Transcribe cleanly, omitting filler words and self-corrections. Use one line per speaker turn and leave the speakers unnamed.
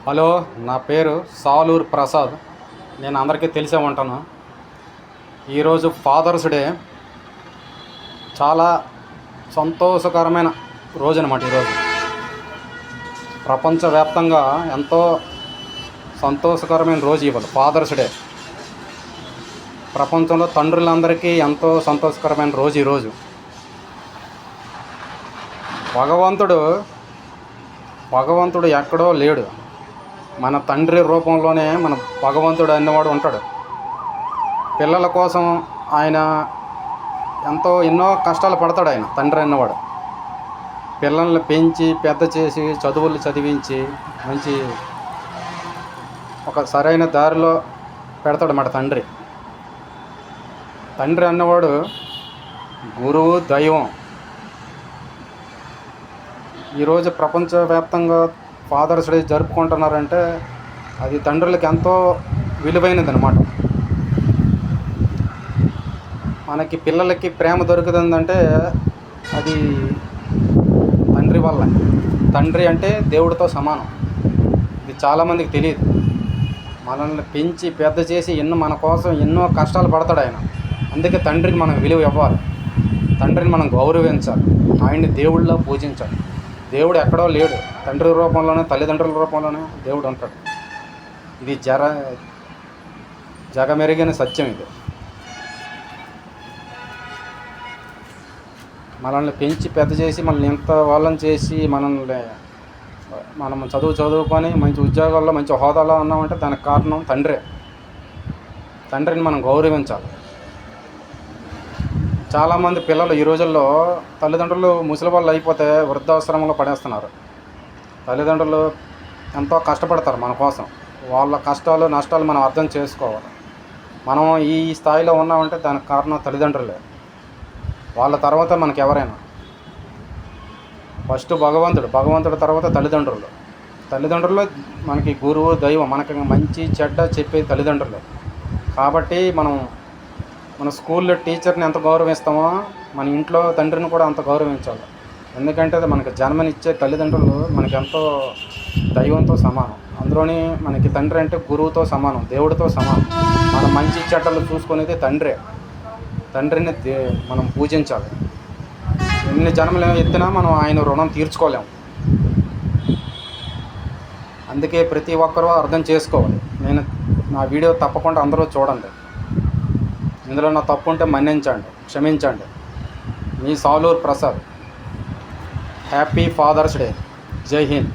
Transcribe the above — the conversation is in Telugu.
హలో, నా పేరు సాలూరు ప్రసాద్. నేను అందరికీ తెలిసే ఉంటాను. ఈరోజు ఫాదర్స్ డే. చాలా సంతోషకరమైన రోజు అనమాట. ఈరోజు ప్రపంచవ్యాప్తంగా ఎంతో సంతోషకరమైన రోజు ఇవాళ ఫాదర్స్ డే. ప్రపంచంలో తండ్రులందరికీ ఎంతో సంతోషకరమైన రోజు ఈరోజు. భగవంతుడు ఎక్కడో లేడు, మన తండ్రి రూపంలోనే మన భగవంతుడు అన్నవాడు ఉంటాడు. పిల్లల కోసం ఆయన ఎన్నో కష్టాలు పడతాడు. ఆయన తండ్రి అన్నవాడు పిల్లల్ని పెంచి పెద్ద చేసి చదువులు చదివించి మంచి ఒక సరైన దారిలో పెడతాడు మన తండ్రి. తండ్రి అన్నవాడు గురువు, దైవం. ఈరోజు ప్రపంచవ్యాప్తంగా ఫాదర్స్ డే జరుపుకుంటున్నారంటే అది తండ్రులకి ఎంతో విలువైనది అనమాట. మనకి పిల్లలకి ప్రేమ దొరుకుతుందంటే అది తండ్రి వల్ల. తండ్రి అంటే దేవుడితో సమానం. ఇది చాలామందికి తెలియదు. మనల్ని పెంచి పెద్ద చేసి మన కోసం ఎన్నో కష్టాలు పడతాడు ఆయన. అందుకే తండ్రికి మనం విలువ ఇవ్వాలి. తండ్రిని మనం గౌరవించాలి. ఆయన్ని దేవుళ్ళలో పూజించాలి. దేవుడు ఎక్కడో లేడు, తండ్రి రూపంలోనే, తల్లిదండ్రుల రూపంలోనే దేవుడు ఉంటాడు. ఇది జగమెరిగిన సత్యం. ఇది మనల్ని పెంచి పెద్ద చేసి మనల్ని ఇంత వాళ్ళని చేసి మనం చదువుకొని మంచి ఉద్యోగాల్లో మంచి హోదాలో ఉన్నామంటే దానికి కారణం తండ్రే. తండ్రిని మనం గౌరవించాలి. చాలామంది పిల్లలు ఈ రోజుల్లో తల్లిదండ్రులు ముసలి వాళ్ళు అయిపోతే వృద్ధాశ్రమంలో పడేస్తున్నారు. తల్లిదండ్రులు ఎంతో కష్టపడతారు మన కోసం. వాళ్ళ కష్టాలు నష్టాలు మనం అర్థం చేసుకోవాలి. మనం ఈ స్థాయిలో ఉన్నామంటే దానికి కారణం తల్లిదండ్రులే. వాళ్ళ తర్వాత మనకి ఎవరైనా ఫస్ట్ భగవంతుడు తర్వాత తల్లిదండ్రులు మనకి గురువు, దైవం. మనకి మంచి చెడ్డ చెప్పే తల్లిదండ్రులు. కాబట్టి మన స్కూల్లో టీచర్ని ఎంత గౌరవిస్తామో మన ఇంట్లో తండ్రిని కూడా అంత గౌరవించాలి. ఎందుకంటే అది మనకి జన్మనిచ్చే తల్లిదండ్రులు మనకి ఎంతో దైవంతో సమానం. అందులోని మనకి తండ్రి అంటే గురువుతో సమానం, దేవుడితో సమానం. మన మంచి చెడ్డలు చూసుకునేది తండ్రే. తండ్రిని మనం పూజించాలి. ఎన్ని జన్మలు ఎత్తినా మనం ఆయన రుణం తీర్చుకోలేము. అందుకే ప్రతి ఒక్కరూ అర్థం చేసుకోవాలి. నా వీడియో తప్పకుండా అందరూ చూడండి. ఇందులో నా తప్పు ఉంటే మన్నించండి, క్షమించండి. మీ Saluru Prasad. Happy father's day. జై హింద్.